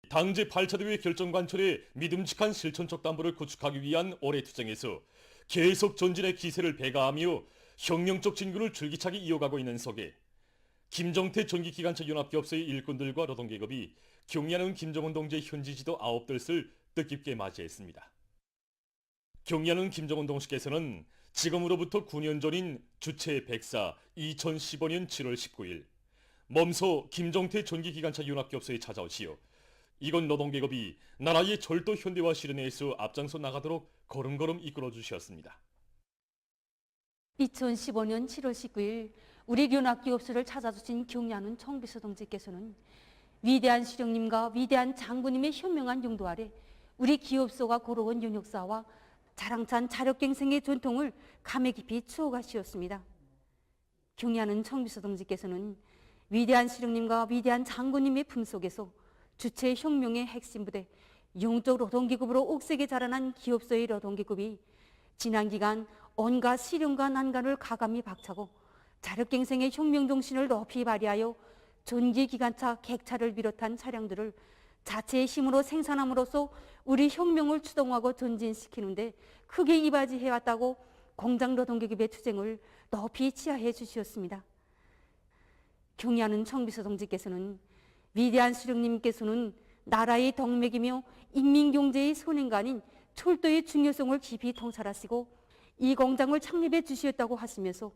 당제 8차 대회 결정 관철의 믿음직한 실천적 담보를 구축하기 위한 올해 투쟁에서 계속 전진의 기세를 배가하며 혁명적 진군을 줄기차게 이어가고 있는 속에 김정태 전기기관차 연합기업소의 일꾼들과 노동계급이 경리하는 김정은 동지의 현지 지도 9떫을 뜻깊게 맞이했습니다. 경리하는 김정은 동지께서는 지금으로부터 9년 전인 주체 104 2015년 7월 19일 몸소 김정태 전기기관차 연합기업소에 찾아오시어 이곳 노동계급이 나라의 절도 현대화 실현에서 앞장서 나가도록 걸음걸음 이끌어 주셨습니다. 2015년 7월 19일 우리 연합기업소를 찾아주신 경리하는 청비서 동지께서는 위대한 수령님과 위대한 장군님의 현명한 용도 아래 우리 기업소가 걸어온 연역사와 자랑찬 자력갱생의 전통을 감회 깊이 추억하시었습니다. 경리하는 청비서 동지께서는 위대한 수령님과 위대한 장군님의 품속에서 주체 혁명의 핵심 부대 영적 노동기급으로 옥색에 자라난 기업소의 노동기급이 지난 기간 온갖 시련과 난관을 가감히 박차고 자력갱생의 혁명 정신을 높이 발휘하여 전기기관차 객차를 비롯한 차량들을 자체의 힘으로 생산함으로써 우리 혁명을 추동하고 전진시키는데 크게 이바지해왔다고 공장 노동계급의 투쟁을 높이 치하해 주시었습니다. 경리하는 청비서 동지께서는 위대한 수령님께서는 나라의 동맥이며 인민경제의 선행관인 철도의 중요성을 깊이 통찰하시고 이 공장을 창립해 주셨다고 하시면서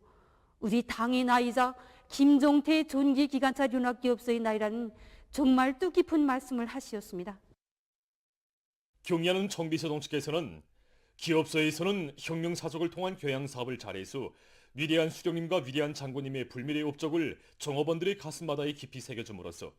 우리 당의 나이자 김정태 전기기관차 연합기업소의 나이라는 정말 뜻깊은 말씀을 하시었습니다. 경리하는 청비서 동지께서는 기업소에서는 혁명사족을 통한 교양사업을 잘해서 위대한 수령님과 위대한 장군님의 불멸의 업적을 종업원들의 가슴바다에 깊이 새겨줌으로써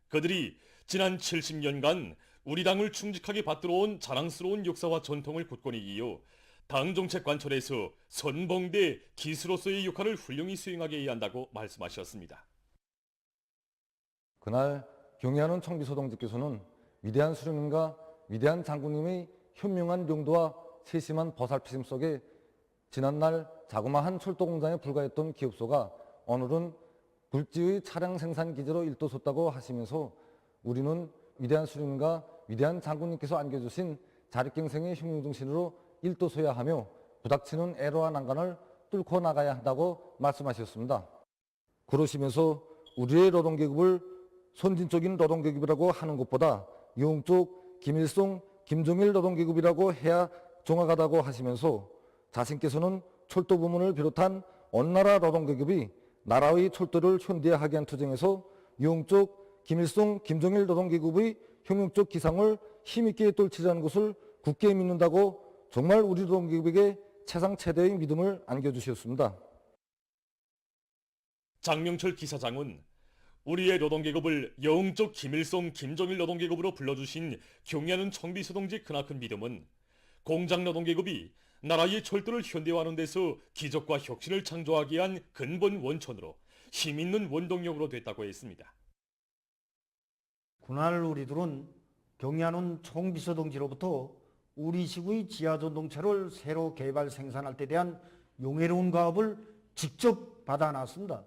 그들이 지난 70년간 우리 당을 충직하게 받들어온 자랑스러운 역사와 전통을 굳건히 이어 당 정책 관철에서 선봉대 기수로서의 역할을 훌륭히 수행하게 해야 한다고 말씀하셨습니다. 그날 경리하는 청비서 동지께서는 위대한 수령님과 위대한 장군님의 현명한 용도와 세심한 보살피심 속에 지난날 자그마한 철도 공장에 불과했던 기업소가 오늘은 굴지의 차량 생산 기지로 일도섰다고 하시면서 우리는 위대한 수령님과 위대한 장군님께서 안겨주신 자력갱생의 혁명정신으로 일도서야 하며 부닥치는 애로와 난관을 뚫고 나가야 한다고 말씀하셨습니다. 그러시면서 우리의 노동계급을 선진적인 노동계급이라고 하는 것보다 영적 김일성, 김정일 노동계급이라고 해야 정확하다고 하시면서 자신께서는 철도 부문을 비롯한 온 나라 노동계급이 나라의 철도를 현대화하게 한 투쟁에서 영적 김일성, 김정일 노동계급의 혁명적 기상을 힘있게 떨치자는 것을 굳게 믿는다고 정말 우리 노동계급에게 최상 최대의 믿음을 안겨주셨습니다. 장명철 기사장은 우리의 노동계급을 영적 김일성, 김정일 노동계급으로 불러주신 경리하는 청비서 동지의 크나큰 믿음은 공장 노동계급이 나라의 철도를 현대화하는 데서 기적과 혁신을 창조하기 위한 근본 원천으로 힘있는 원동력으로 됐다고 했습니다. 그날 우리들은 경리하는 총비서 동지로부터 우리식의 지하전동차를 새로 개발 생산할 때 대한 용해로운 가업을 직접 받아놨습니다.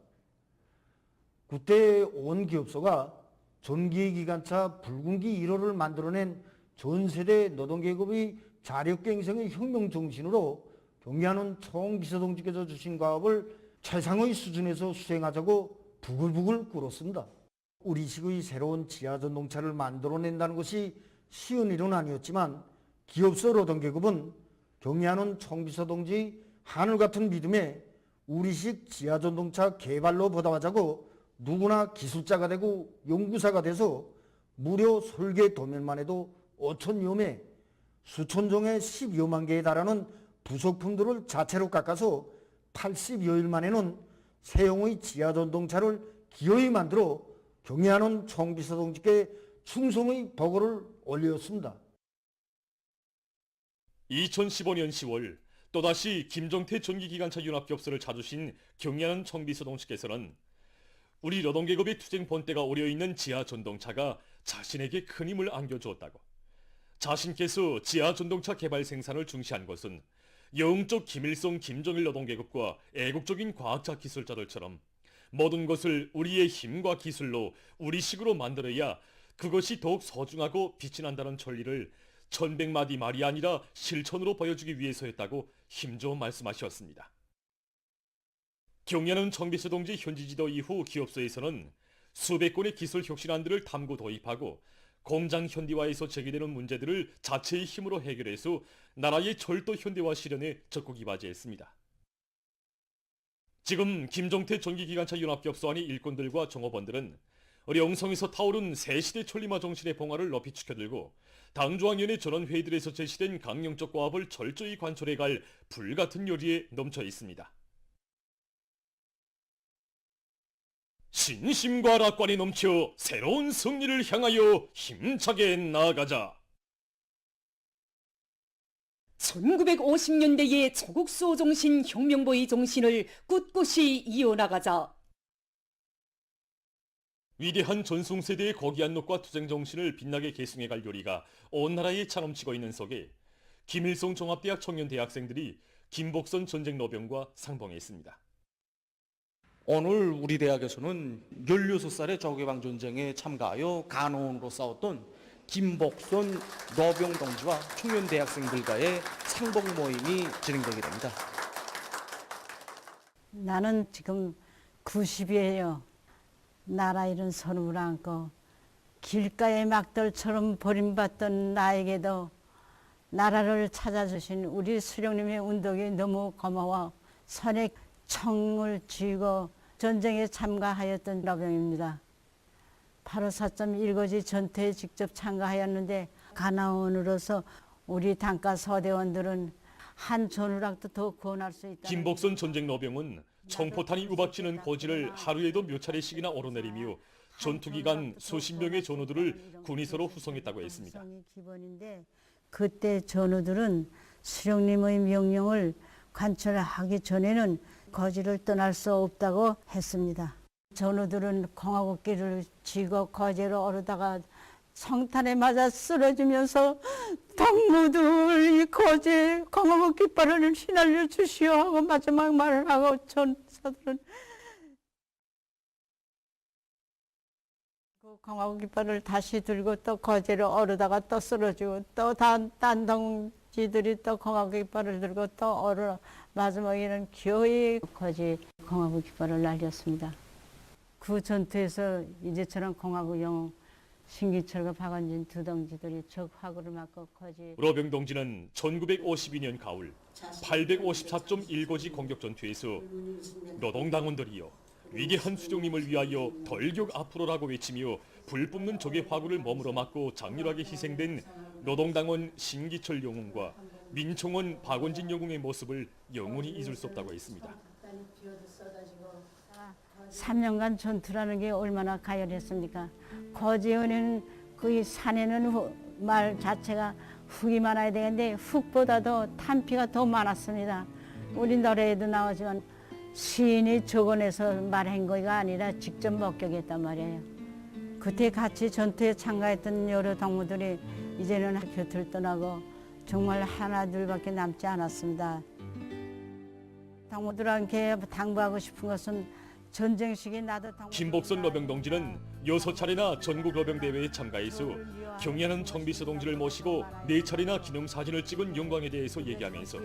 그때 온 기업소가 전기기관차 붉은기 1호를 만들어낸 전세대 노동계급의 자력갱생의 혁명 정신으로 경리하는 총비서동지께서 주신 가업을 최상의 수준에서 수행하자고 부글부글 꿇었습니다. 우리식의 새로운 지하전동차를 만들어낸다는 것이 쉬운 일은 아니었지만 기업소 노동계급은 경리하는 총비서동지의 하늘같은 믿음에 우리식 지하전동차 개발로 보답하자고 누구나 기술자가 되고 연구사가 돼서 무려 설계 도면만 해도 5천여 매, 수천 종의 10여만 개에 달하는 부속품들을 자체로 깎아서 80여일 만에는 새용의 지하전동차를 기어이 만들어 경리하는 총비서동지께 충성의 보고를 올렸습니다. 2015년 10월 또다시 김정태 전기기관차 연합기업소를 찾으신 경리하는 청비서동지께서는 우리 노동계급의 투쟁 본때가 오려있는 지하전동차가 자신에게 큰 힘을 안겨주었다고, 자신께서 지하전동차 개발 생산을 중시한 것은 영적 김일성, 김정일 노동계급과 애국적인 과학자 기술자들처럼 모든 것을 우리의 힘과 기술로 우리식으로 만들어야 그것이 더욱 소중하고 빛이 난다는 천리를 천백마디 말이 아니라 실천으로 보여주기 위해서였다고 힘줘 말씀하셨습니다. 경야는 청비서 동지 현지 지도 이후 기업소에서는 수백 건의 기술 혁신안들을 탐구 도입하고 공장 현대화에서 제기되는 문제들을 자체의 힘으로 해결해서 나라의 철도 현대화 실현에 적극 이바지했습니다. 지금 김종태 전기기관차 연합기업소안의 일꾼들과 종업원들은 령성에서 타오른 새시대 천리마 정신의 봉화를 높이 축혀들고 당조항위원회 전원회의들에서 제시된 강령적 고압을 철저히 관철해갈 불같은 요리에 넘쳐 있습니다. 신심과 낙관이 넘쳐 새로운 승리를 향하여 힘차게 나아가자. 1950년대의 조국 수호 정신, 혁명보의 정신을 꿋꿋이 이어나가자. 위대한 전승세대의 거기한 녹과 투쟁 정신을 빛나게 계승해갈 요리가 온 나라에 차넘치고 있는 속에 김일성 종합대학 청년 대학생들이 김복선 전쟁 노병과 상봉했습니다. 오늘 우리 대학에서는 16살의 조개방 전쟁에 참가하여 간호원으로 싸웠던 김복선 노병 동지와 청년 대학생들과의 상봉 모임이 진행되게 됩니다. 나는 지금 90이에요. 나라 잃은 선우를 안고 길가의 막들처럼 버림받던 나에게도 나라를 찾아주신 우리 수령님의 운동이 너무 고마워 선에 청을 쥐고 전쟁에 참가하였던 노병입니다. 8.4 일거지 전투에 직접 참가하였는데 간호원으로서 우리 단과 서대원들은 한 전우락도 더 구원할 수 있다. 김복선 전쟁 노병은 청포탄이 우박지는 고지를 하루에도 몇 차례씩이나 오르내리며 전투 기간 수십 명의 전우들을 군의서로 후송했다고 했습니다. 그때 전우들은 수령님의 명령을 관철하기 전에는 거지를 떠날 수 없다고 했습니다. 전우들은 공화국기를 쥐고 거제로 오르다가 성탄에 맞아 쓰러지면서 당무들 이 거제 공화국 깃발을 휘날려 주시오 하고 마지막 말을 하고 전사들은 그 공화국 깃발을 다시 들고 또 거제로 오르다가 또 쓰러지고 또 딴 동지들이 또 공화국 깃발을 들고 또 오르 마지막에는 기어이 거제 공화국 깃발을 날렸습니다. 그 전투에서 이제처럼 공화국 영웅 신기철과 박원진 두 동지들이 적 화구를 맞고 거지. 로병 동지는 1952년 가을 854.1고지 공격 전투에서 노동당원들이여 위대한 수령님을 위하여 돌격 앞으로라고 외치며 불 뿜는 적의 화구를 몸으로 맞고 장렬하게 희생된 노동당원 신기철 영웅과 민총원 박원진 영웅의 모습을 영원히 잊을 수 없다고 했습니다. 3년간 전투라는 게 얼마나 가열했습니까? 거제에는 그 산에는 말 자체가 흙이 많아야 되는데 흙보다도 탄피가 더 많았습니다. 우리 노래에도 나오지만 시인이 적어내서 말한 거가 아니라 직접 목격했단 말이에요. 그때 같이 전투에 참가했던 여러 동무들이 이제는 곁을 떠나고 정말 하나 둘밖에 남지 않았습니다. 동무들한테 당부하고 싶은 것은 전쟁 시기에 나도 김복선 로병 동지는 6차례나 전국 로병 대회에 참가해서 경의하는 청비서 동지를 모시고 4차례나 기념사진을 찍은 영광에 대해서 얘기하면서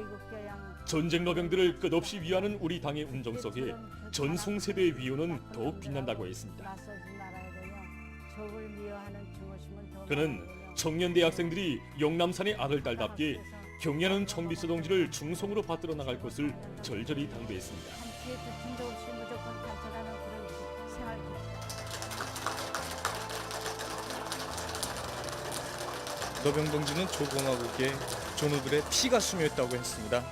전쟁 로병들을 끝없이 위하는 우리 당의 운정 속에 전승세대의 위호는 더욱 빛난다고 했습니다. 그는 청년 대학생들이 영남산의 아들 딸답게 경의하는 청비서 동지를 중성으로 받들어 나갈 것을 절절히 당부했습니다. 노병 동지는 조공화국의 전우들의 피가 스며있다고 했습니다.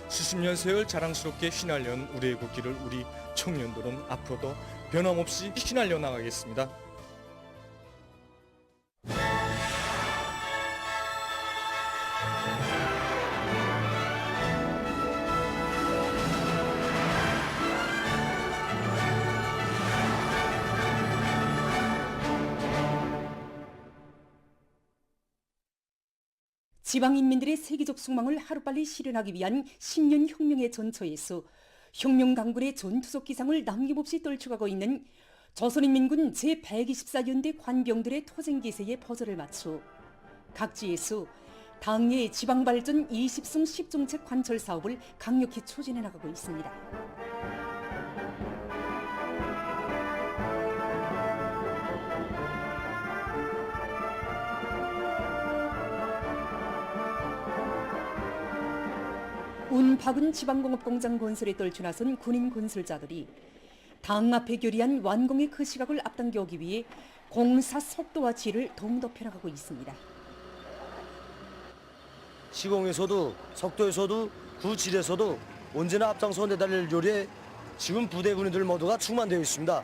수십 년 세월 자랑스럽게 휘날려온 우리의 국기를 우리 청년들은 앞으로도 변함없이 휘날려 나가겠습니다. 지방인민들의 세계적 숙망을 하루빨리 실현하기 위한 10년 혁명의 전초에서 혁명 강군의 전투적 기상을 남김없이 떨쳐가고 있는 조선인민군 제124연대 관병들의 토쟁기세에 퍼즐을 맞추 각지에서 당내 지방발전 20승 10정책 관철 사업을 강력히 추진해 나가고 있습니다. 운박은 지방공업공장 건설에 떨쳐 나선 군인 건설자들이 당 앞에 결의한 완공의 그 시각을 앞당기기 위해 공사 속도와 질을 더욱 높여나가고 있습니다. 시공에서도 속도에서도 그 질에서도 언제나 앞장서 내달릴 요리에 지금 부대 군인들 모두가 충만되어 있습니다.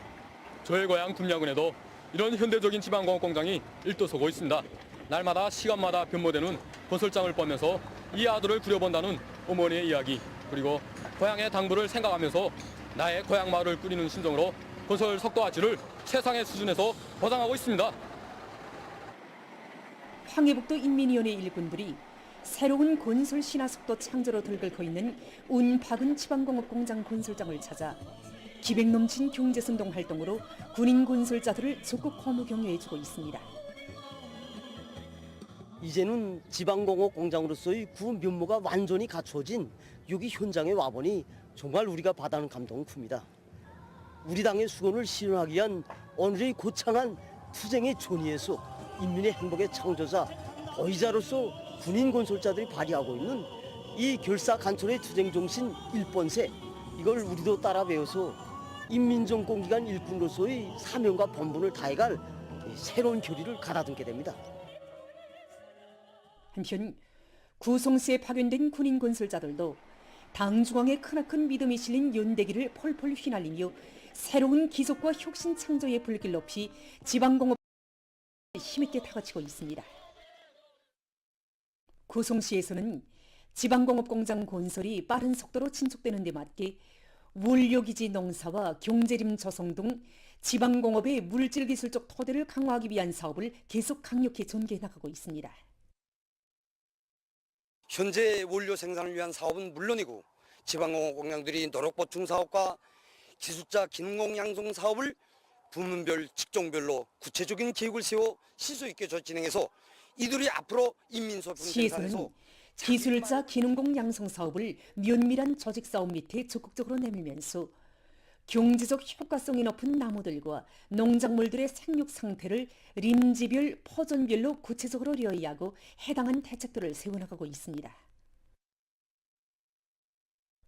저의 고향 금양군에도 이런 현대적인 지방공업 공장이 일도서고 있습니다. 날마다 시간마다 변모되는 건설장을 보면서 이 아들을 그려본다는 어머니의 이야기, 그리고 고향의 당부를 생각하면서 나의 고향 마을을 꾸리는 심정으로 건설 속도와 질을 최상의 수준에서 보장하고 있습니다. 황해북도 인민위원회 일꾼들이 새로운 건설 신화 속도 창조로 들끓고 있는 운박은 지방공업공장 건설장을 찾아 기백 넘친 경제선동 활동으로 군인 건설자들을 적극 허무 격려해주고 있습니다. 이제는 지방공업 공장으로서의 그 면모가 완전히 갖춰진 여기 현장에 와보니 정말 우리가 받아는 감동은 큽니다. 우리 당의 수건을 실현하기 위한 오늘의 고창한 투쟁의 존의에서 인민의 행복의 창조자 보이자로서 군인 건설자들이 발휘하고 있는 이 결사 간철의 투쟁 정신 일본세, 이걸 우리도 따라 배워서 인민정권기관 일꾼으로서의 사명과 본분을 다해갈 새로운 결의를 가다듬게 됩니다. 한편 구성시에 파견된 군인 건설자들도 당 중앙의 크나큰 믿음이 실린 연대기를 펄펄 휘날리며 새로운 기속과 혁신 창조의 불길 높이 지방공업 힘있게 타받치고 있습니다. 구성시에서는 지방공업 공장 건설이 빠른 속도로 진척되는 데 맞게 원료기지 농사와 경제림 조성 등 지방공업의 물질기술적 토대를 강화하기 위한 사업을 계속 강력히 전개해 나가고 있습니다. 현재 원료 생산을 위한 사업은 물론이고 지방공업 공장들이 노력보충 사업과 기술자 기능공 양성 사업을 부문별 직종별로 구체적인 계획을 세워 실수 있게 진행해서 이들이 앞으로 인민소품 생산에서 시에서는 기술자 기능공 양성 사업을 면밀한 조직 사업 밑에 적극적으로 내밀면서 경제적 효과성이 높은 나무들과 농작물들의 생육 상태를 림지별, 포전별로 구체적으로 리어이하고 해당한 대책들을 세워나가고 있습니다.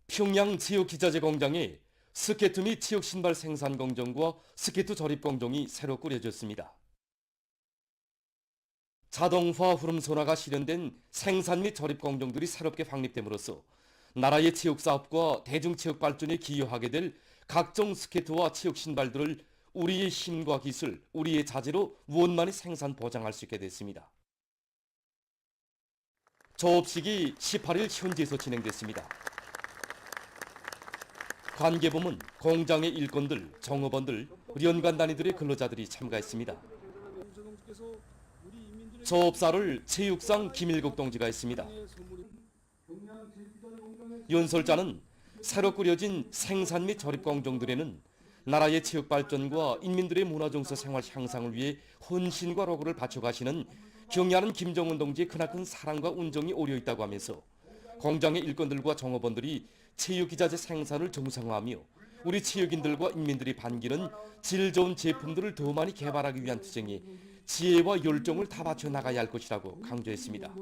평양 체육기자재 공장에 스케이트 및 체육 신발 생산 공정과 스케이트 조립 공정이 새로 꾸려졌습니다. 자동화 후름 소라가 실현된 생산 및 조립 공정들이 새롭게 확립됨으로써 나라의 체육 사업과 대중 체육 발전에 기여하게 될 각종 스케이트와 체육 신발들을 우리의 힘과 기술, 우리의 자재로 원만히 생산 보장할 수 있게 됐습니다. 조업식이 18일 현지에서 진행됐습니다. 관계부문, 공장의 일꾼들, 정업원들, 연관 단위들의 근로자들이 참가했습니다. 조업사를 체육상 김일국 동지가 했습니다. 연설자는 새로 꾸려진 생산 및 조립 공정들에는 나라의 체육 발전과 인민들의 문화정서 생활 향상을 위해 헌신과 노고를 바쳐가시는 경의하는 김정은 동지의 크나큰 사랑과 운정이 오려 있다고 하면서 공장의 일꾼들과 종업원들이 체육기자재 생산을 정상화하며 우리 체육인들과 인민들이 반기는 질 좋은 제품들을 더 많이 개발하기 위한 투쟁에 지혜와 열정을 다 바쳐 나가야 할 것이라고 강조했습니다.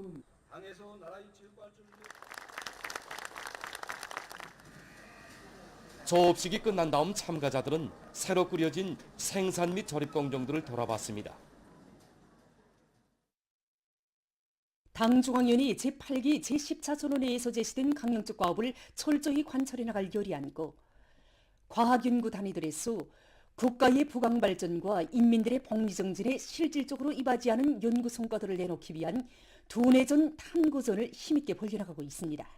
조업식이 끝난 다음 참가자들은 새로 꾸려진 생산 및 조립 공정들을 돌아봤습니다. 당 중앙위원회 제8기 제10차 전원회의에서 제시된 강령적 과업을 철저히 관철해 나갈 결의안고 과학연구 단위들에서 국가의 부강 발전과 인민들의 복리정진에 실질적으로 이바지하는 연구 성과들을 내놓기 위한 두뇌전 탐구전을 힘있게 벌려나가고 있습니다.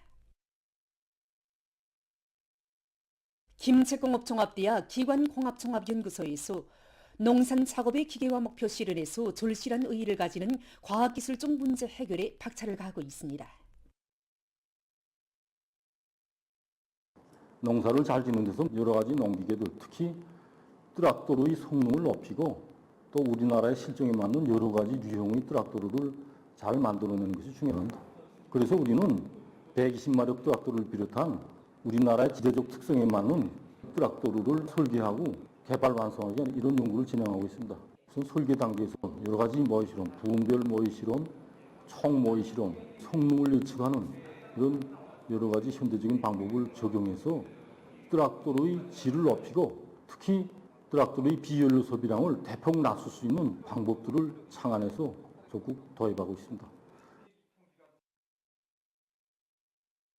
김책공업종합대학 기관공합종합연구소에서 농산작업의 기계화 목표 실현에서 절실한 의의를 가지는 과학기술적 문제 해결에 박차를 가하고 있습니다. 농사를 잘 짓는 데서 여러 가지 농기계들, 특히 트락도로의 성능을 높이고 또 우리나라의 실정에 맞는 여러 가지 유형의 트락도로를 잘 만들어내는 것이 중요합니다. 그래서 우리는 120마력 트락도로를 비롯한 우리나라의 지대적 특성에 맞는 트락도로를 설계하고 개발 완성하기 위한 이런 연구를 진행하고 있습니다. 우선 설계 단계에서 여러 가지 모의 실험, 부분별 모의 실험, 총 모의 실험, 성능을 예측하는 이런 여러 가지 현대적인 방법을 적용해서 트락도로의 질을 높이고 특히 트락도로의 비연료 소비량을 대폭 낮출 수 있는 방법들을 창안해서 적극 도입하고 있습니다.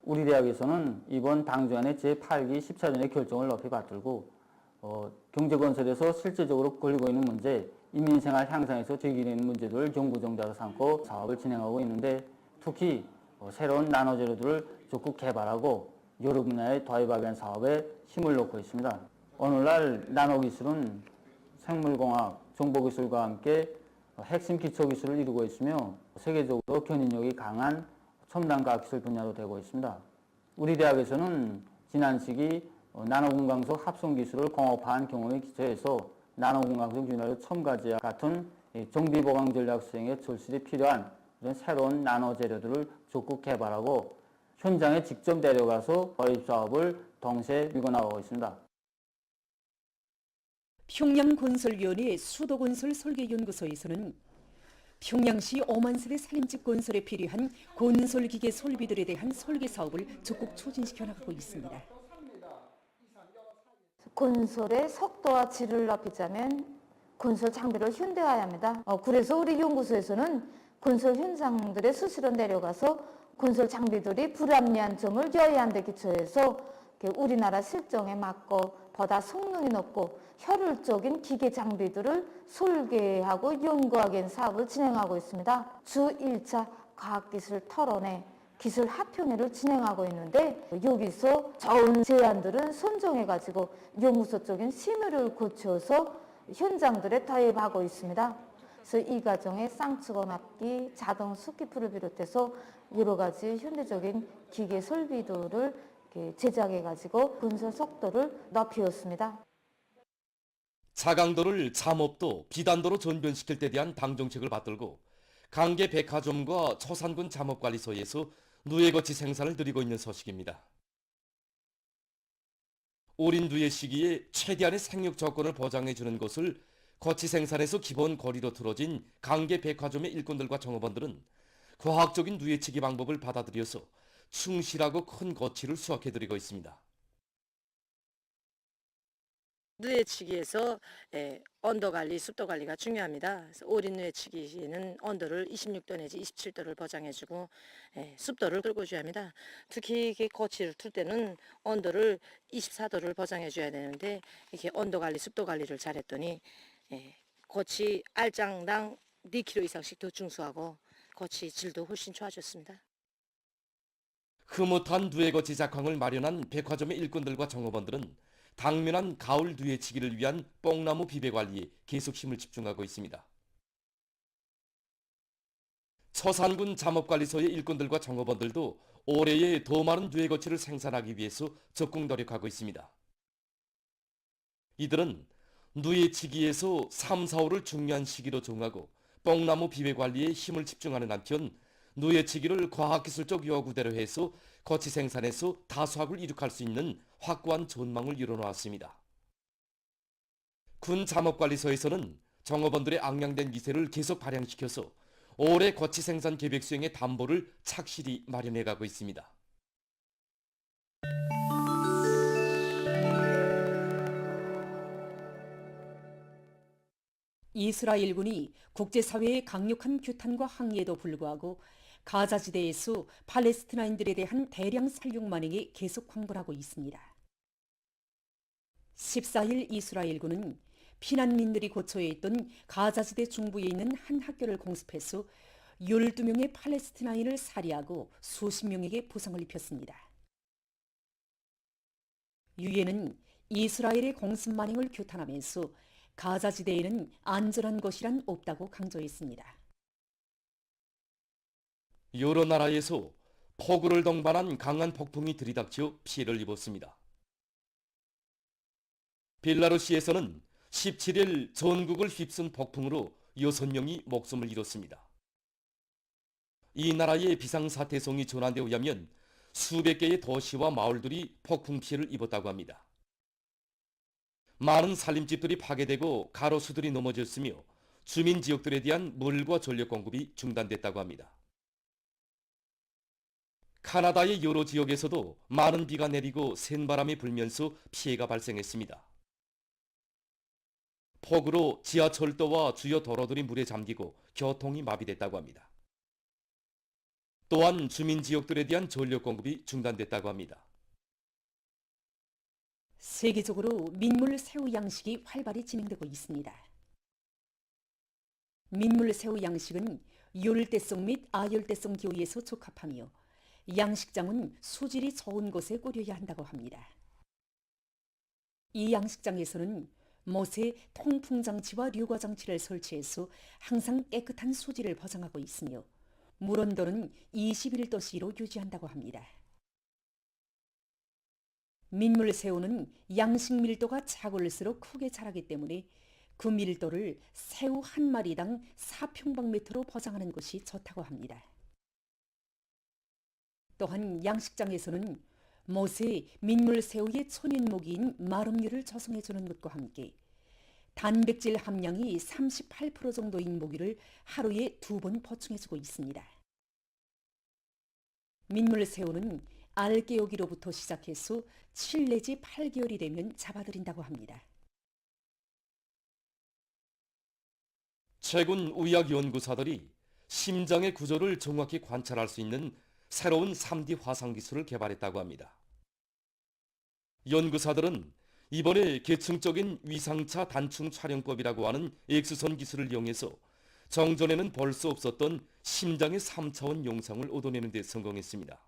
우리 대학에서는 이번 당주안의 제8기 10차전의 결정을 높이 받들고 경제건설에서 실질적으로 걸리고 있는 문제, 인민생활 향상에서 제기되는 문제들을 연구정자로 삼고 사업을 진행하고 있는데 특히 새로운 나노재료들을 적극 개발하고 여러 분야에 도입하기 위한 사업에 힘을 놓고 있습니다. 오늘날 나노기술은 생물공학, 정보기술과 함께 핵심 기초기술을 이루고 있으며 세계적으로 견인력이 강한 첨단 과학기술 분야로 되고 있습니다. 우리 대학에서는 지난 시기 나노공강석 합성기술을 공업화한 경험에 기초해서 나노공강석 윤활유 첨가제와 같은 정비보강 전략 수행에 절실히 필요한 이런 새로운 나노재료들을 적극 개발하고 현장에 직접 내려가서 도입 사업을 동시에 밀어나가고 있습니다. 평양건설위원회 수도건설 설계연구소에서는 평양시 5만 세대 살림집 건설에 필요한 건설기계 설비들에 대한 설계 사업을 적극 추진시켜 나가고 있습니다. 건설의 속도와 질을 높이자면 건설 장비를 현대화해야 합니다. 그래서 우리 연구소에서는 건설 현장들에 수시로 내려가서 건설 장비들이 불합리한 점을 여의한 데 기초해서 우리나라 실정에 맞고 보다 성능이 높고 효율적인 기계 장비들을 설계하고 연구하기 위한 사업을 진행하고 있습니다. 주 1차 과학기술 토론회, 기술 합평회를 진행하고 있는데 여기서 좋은 제안들은 선정해가지고 연구소 쪽인 심의를 거쳐서 현장들에 도입하고 있습니다. 그래서 이 과정에 쌍측원압기, 자동 스키프를 비롯해서 여러 가지 현대적인 기계 설비들을 제작해가지고 건설 속도를 높였습니다. 자강도를 잠업도, 비단도로 전변시킬 때 대한 당정책을 받들고 강계 백화점과 초산군 잠업관리소에서 누에거치 생산을 늘리고 있는 소식입니다. 올인 누에 시기에 최대한의 생육 조건을 보장해주는 것을 거치 생산에서 기본 거리로 틀어진 강계 백화점의 일꾼들과 종업원들은 과학적인 누에치기 방법을 받아들여서 충실하고 큰 거치를 수확해드리고 있습니다. 누에치기에서 온도 관리, 습도 관리가 중요합니다. 그래서 올인 누에치기는 온도를 26도 내지 27도를 보장해주고 습도를 끌고줘야 합니다. 특히 거치를 틀 때는 온도를 24도를 보장해줘야 되는데 이렇게 온도 관리, 습도 관리를 잘했더니 거치 알장당 4kg 이상씩 더 증수하고 거치 질도 훨씬 좋아졌습니다. 흐뭇한 누에거치 작황을 마련한 백화점의 일꾼들과 종업원들은 당면한 가을 누에치기를 위한 뽕나무 비배 관리에 계속 힘을 집중하고 있습니다. 초산군 잠업관리소의 일꾼들과 종업원들도 올해에 더 많은 누에거치를 생산하기 위해서 적극 노력하고 있습니다. 이들은 누에치기에서 3, 4월을 중요한 시기로 정하고 뽕나무 비배 관리에 힘을 집중하는 한편 누에치기를 과학기술적 요구대로 해서 거치 생산에서 다수학을 이룩할 수 있는 확고한 전망을 이뤄놓았습니다. 군 잠업관리소에서는 종업원들의 앙양된 기세를 계속 발양시켜서 올해 거치 생산 계획 수행의 담보를 착실히 마련해가고 있습니다. 이스라엘군이 국제사회의 강력한 규탄과 항의에도 불구하고 가자지대에서 팔레스티나인들에 대한 대량 살육 만행이 계속 광범하고 있습니다. 14일 이스라엘군은 피난민들이 고초해 있던 가자지대 중부에 있는 한 학교를 공습해서 12명의 팔레스티나인을 살해하고 수십 명에게 부상을 입혔습니다. 유엔은 이스라엘의 공습 만행을 규탄하면서 가자지대에는 안전한 것이란 없다고 강조했습니다. 여러 나라에서 폭우를 동반한 강한 폭풍이 들이닥쳐 피해를 입었습니다. 벨라루시에서는 17일 전국을 휩쓴 폭풍으로 6명이 목숨을 잃었습니다. 이 나라의 비상사태성이 전환되어 의하면 수백 개의 도시와 마을들이 폭풍 피해를 입었다고 합니다. 많은 살림집들이 파괴되고 가로수들이 넘어졌으며 주민 지역들에 대한 물과 전력 공급이 중단됐다고 합니다. 카나다의 여러 지역에서도 많은 비가 내리고 센바람이 불면서 피해가 발생했습니다. 폭우로 지하철도와 주요 도로들이 물에 잠기고 교통이 마비됐다고 합니다. 또한 주민 지역들에 대한 전력 공급이 중단됐다고 합니다. 세계적으로 민물 새우 양식이 활발히 진행되고 있습니다. 민물 새우 양식은 열대성 및 아열대성 기후에서 적합하며 양식장은 수질이 좋은 곳에 꾸려야 한다고 합니다. 이 양식장에서는 못에 통풍장치와 류과장치를 설치해서 항상 깨끗한 수질을 보장하고 있으며 물 온도는 21도씨로 유지한다고 합니다. 민물새우는 양식 밀도가 작을수록 크게 자라기 때문에 그 밀도를 새우 한 마리당 4평방미터로 보장하는 것이 좋다고 합니다. 또한 양식장에서는 못에 민물새우의 천연모기인 마름류를 조성해주는 것과 함께 단백질 함량이 38% 정도인 모기를 하루에 2번 보충해주고 있습니다. 민물새우는 알 깨우기로부터 시작해서 7 내지 8개월이 되면 잡아들인다고 합니다. 최근 의학연구사들이 심장의 구조를 정확히 관찰할 수 있는 새로운 3D 화상 기술을 개발했다고 합니다. 연구사들은 이번에 계층적인 위상차 단층 촬영법이라고 하는 X선 기술을 이용해서 정전에는 볼 수 없었던 심장의 3차원 영상을 얻어내는 데 성공했습니다.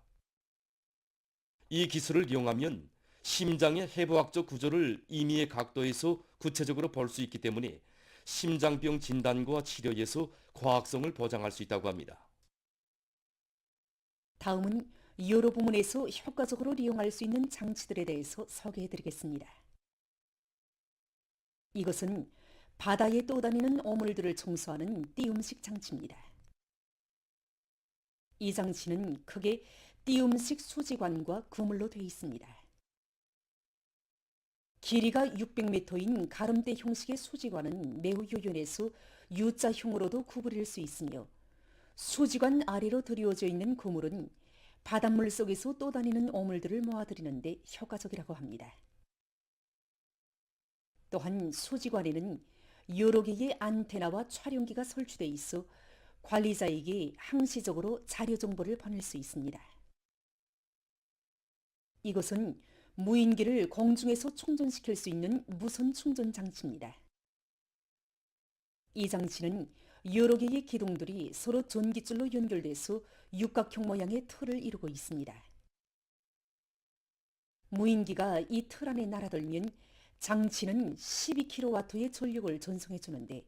이 기술을 이용하면 심장의 해부학적 구조를 임의의 각도에서 구체적으로 볼 수 있기 때문에 심장병 진단과 치료에서 과학성을 보장할 수 있다고 합니다. 다음은 여러 부문에서 효과적으로 이용할 수 있는 장치들에 대해서 소개해드리겠습니다. 이것은 바다에 떠다니는 오물들을 청소하는 띄움식 장치입니다. 이 장치는 크게 띄움식 수지관과 그물로 되어 있습니다. 길이가 600m인 가름대 형식의 수지관은 매우 유연해서 U자형으로도 구부릴 수 있으며 수지관 아래로 들이워져 있는 그물은 바닷물 속에서 떠다니는 오물들을 모아들이는데 효과적이라고 합니다. 또한 수지관에는 여러 개의 안테나와 촬영기가 설치되어 있어 관리자에게 항시적으로 자료 정보를 보낼 수 있습니다. 이것은 무인기를 공중에서 충전시킬 수 있는 무선 충전 장치입니다. 이 장치는 여러 개의 기둥들이 서로 전기줄로 연결돼서 육각형 모양의 틀을 이루고 있습니다. 무인기가 이 틀 안에 날아들면 장치는 12kW의 전력을 전송해 주는데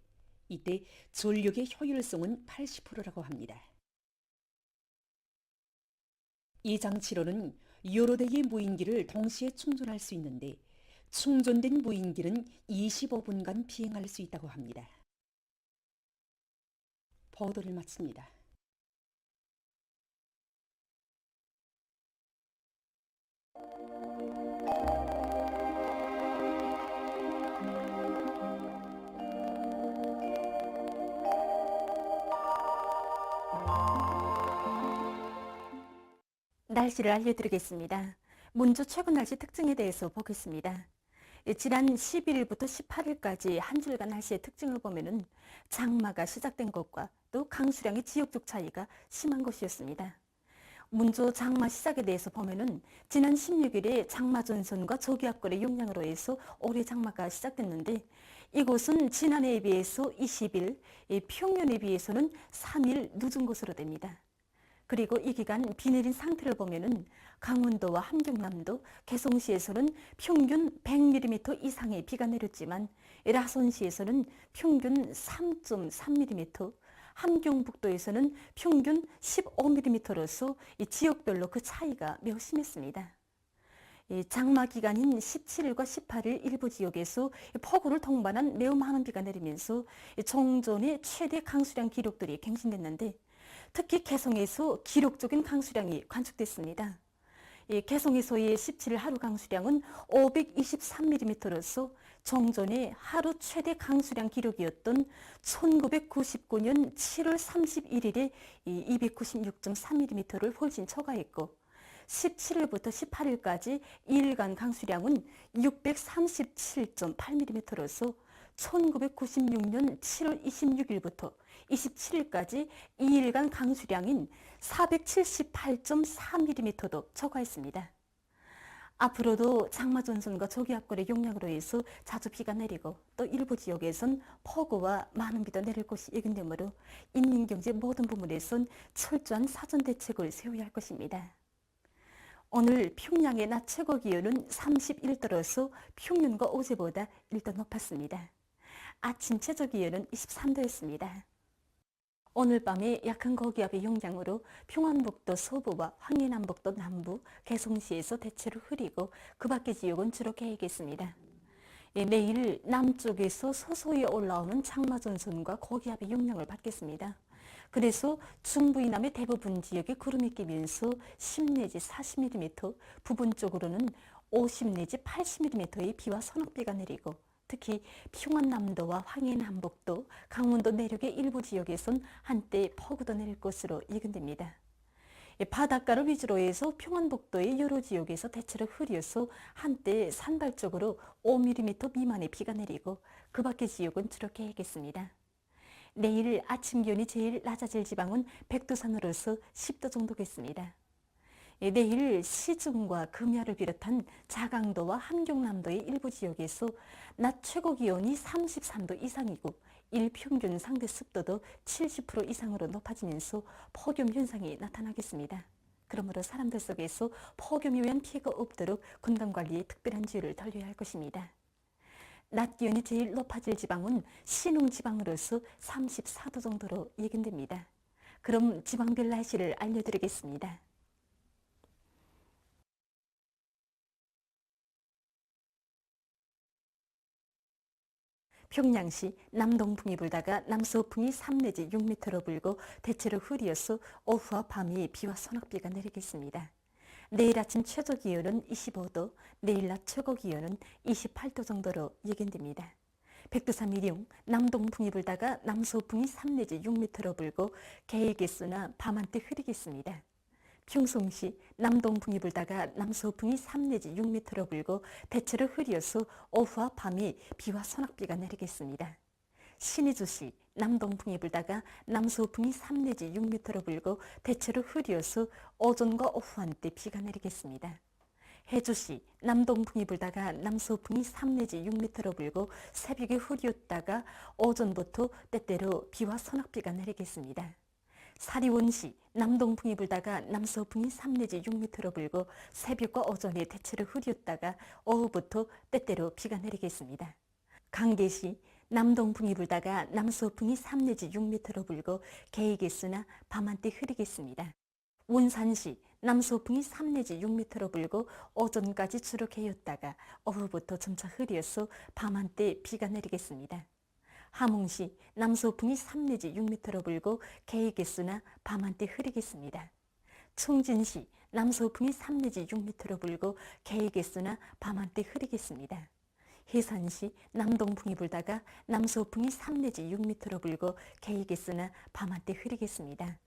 이때 전력의 효율성은 80%라고 합니다. 이 장치로는 여러 대의 무인기를 동시에 충전할 수 있는데 충전된 무인기는 25분간 비행할 수 있다고 합니다. 보도를 마칩니다. 날씨를 알려드리겠습니다. 문주 최고 날씨 특징에 대해서 보겠습니다. 지난 12일부터 18일까지 한 주일간 날씨의 특징을 보면은 장마가 시작된 것과 또 강수량의 지역적 차이가 심한 것이었습니다. 문조 장마 시작에 대해서 보면은 지난 16일에 장마 전선과 저기압골의 영향으로 해서 올해 장마가 시작됐는데 이곳은 지난해에 비해서 20일, 평년에 비해서는 3일 늦은 것으로 됩니다. 그리고 이 기간 비 내린 상태를 보면은 강원도와 함경남도, 개성시에서는 평균 100mm 이상의 비가 내렸지만 라선시에서는 평균 3.3mm, 함경북도에서는 평균 15mm로서 이 지역별로 그 차이가 매우 심했습니다. 장마 기간인 17일과 18일 일부 지역에서 폭우를 동반한 매우 많은 비가 내리면서 정전의 최대 강수량 기록들이 갱신됐는데 특히 개성에서 기록적인 강수량이 관측됐습니다. 개성에서의 17일 하루 강수량은 523mm로서 정전의 하루 최대 강수량 기록이었던 1999년 7월 31일에 296.3mm를 훨씬 초과했고 17일부터 18일까지 2일간 강수량은 637.8mm로서 1996년 7월 26일부터 27일까지 2일간 강수량인 478.4mm도 초과했습니다. 앞으로도 장마 전선과 저기압골의 영향으로 해서 자주 비가 내리고 또 일부 지역에선 폭우와 많은 비도 내릴 것이 예견되므로 인민경제 모든 부문에선 철저한 사전 대책을 세워야 할 것입니다. 오늘 평양의 낮 최고 기온은 31도로서 평년과 어제보다 1도 높았습니다. 아침 최저 기온은 23도였습니다. 오늘 밤에 약한 고기압의 영향으로 평안북도 서부와 황해남북도 남부, 개성시에서 대체로 흐리고 그 밖의 지역은 주로 개겠습니다. 내일 남쪽에서 서서히 올라오는 장마전선과 고기압의 영향을 받겠습니다. 그래서 중부 이남의 대부분 지역에 구름이 끼면서 10 내지 40mm, 부분적으로는 50 내지 80mm의 비와 서낙비가 내리고 특히 평안남도와 황해남북도, 강원도 내륙의 일부 지역에선 한때 폭우도 내릴 것으로 예견됩니다. 바닷가를 위주로 해서 평안북도의 여러 지역에서 대체로 흐려서 한때 산발적으로 5mm 미만의 비가 내리고 그 밖의 지역은 주로 개겠습니다. 내일 아침 기온이 제일 낮아질 지방은 백두산으로서 10도 정도겠습니다. 내일 시중과 금야를 비롯한 자강도와 함경남도의 일부 지역에서 낮 최고 기온이 33도 이상이고 일평균 상대 습도도 70% 이상으로 높아지면서 폭염 현상이 나타나겠습니다. 그러므로 사람들 속에서 폭염에 의한 피해가 없도록 건강관리에 특별한 주의를 돌려야 할 것입니다. 낮 기온이 제일 높아질 지방은 신흥지방으로서 34도 정도로 예견됩니다. 그럼 지방별 날씨를 알려드리겠습니다. 평양시 남동풍이 불다가 남서풍이 3 내지 6m로 불고 대체로 흐리어서 오후와 밤이 비와 소낙비가 내리겠습니다. 내일 아침 최저 기온은 25도, 내일 낮 최고 기온은 28도 정도로 예견됩니다. 백두산 미령 남동풍이 불다가 남서풍이 3 내지 6m로 불고 개일개수나 밤한때 흐리겠습니다. 평송시 남동풍이 불다가 남서풍이 3 내지 6m로 불고 대체로 흐려서 오후와 밤이 비와 소낙비가 내리겠습니다. 신의주시 남동풍이 불다가 남서풍이 3 내지 6m로 불고 대체로 흐려서 오전과 오후 한때 비가 내리겠습니다. 해주시 남동풍이 불다가 남서풍이 3 내지 6m로 불고 새벽에 흐렸다가 오전부터 때때로 비와 소낙비가 내리겠습니다. 사리원시 남동풍이 불다가 남서풍이 3 내지 6m로 불고 새벽과 오전에 대체로 흐렸다가 오후부터 때때로 비가 내리겠습니다. 강계시 남동풍이 불다가 남서풍이 3 내지 6m로 불고 개이겠으나 밤한때 흐리겠습니다. 원산시 남서풍이 3 내지 6m로 불고 오전까지 주로 개였다가 오후부터 점차 흐려서 밤한때 비가 내리겠습니다. 함흥시 남서풍이 3 내지 6m로 불고 개이겠으나 밤한때 흐리겠습니다. 청진시 남서풍이 3 내지 6m로 불고 개이겠으나 밤한때 흐리겠습니다. 해산시 남동풍이 불다가 남서풍이 3 내지 6m로 불고 개이겠으나 밤한때 흐리겠습니다.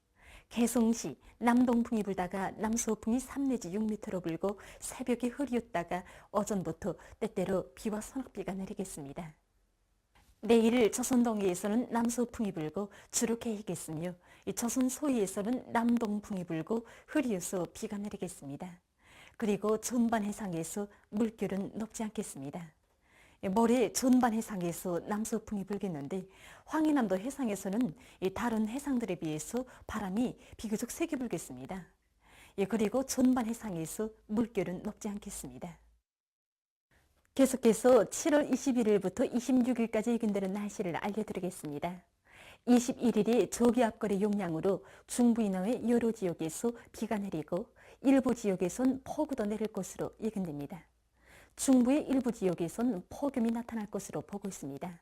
개성시 남동풍이 불다가 남서풍이 3 내지 6m로 불고 새벽에 흐렸다가 오전부터 때때로 비와 소낙비가 내리겠습니다. 내일 조선 동해에서는 남서풍이 불고 주로 개이겠으며 조선 서해에서는 남동풍이 불고 흐려서 비가 내리겠습니다. 그리고 전반 해상에서 물결은 높지 않겠습니다. 모레 전반 해상에서 남서풍이 불겠는데 황해남도 해상에서는 다른 해상들에 비해서 바람이 비교적 세게 불겠습니다. 그리고 전반 해상에서 물결은 높지 않겠습니다. 계속해서 7월 21일부터 26일까지 예견되는 날씨를 알려드리겠습니다. 21일이 저기압거리 용량으로 중부 이남의 여러 지역에서 비가 내리고 일부 지역에선 폭우도 내릴 것으로 예견됩니다. 중부의 일부 지역에선 폭염이 나타날 것으로 보고 있습니다.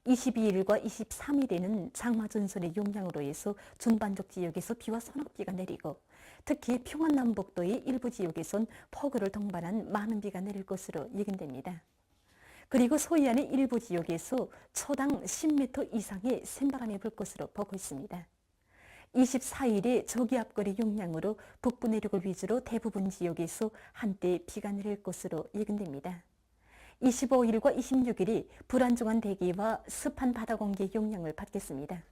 22일과 23일에는 장마 전선의 용량으로 해서 전반적 지역에서 비와 소낙비가 내리고 특히 평안남북도의 일부 지역에선 폭우를 동반한 많은 비가 내릴 것으로 예견됩니다. 그리고 서해안의 일부 지역에서 초당 10m 이상의 센바람이 불 것으로 보고 있습니다. 24일에 저기압거리 용량으로 북부 내륙을 위주로 대부분 지역에서 한때 비가 내릴 것으로 예견됩니다. 25일과 26일이 불안정한 대기와 습한 바다 공기의 영향을 받겠습니다.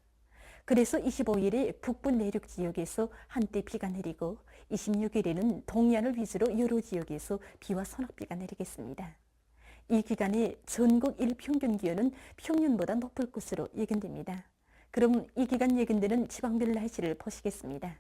그래서 25일에 북부 내륙 지역에서 한때 비가 내리고 26일에는 동해안을 위주로 여러 지역에서 비와 소낙비가 내리겠습니다. 이 기간에 전국 일평균 기온은 평년보다 높을 것으로 예견됩니다. 그럼 이 기간 예견되는 지방별 날씨를 보시겠습니다.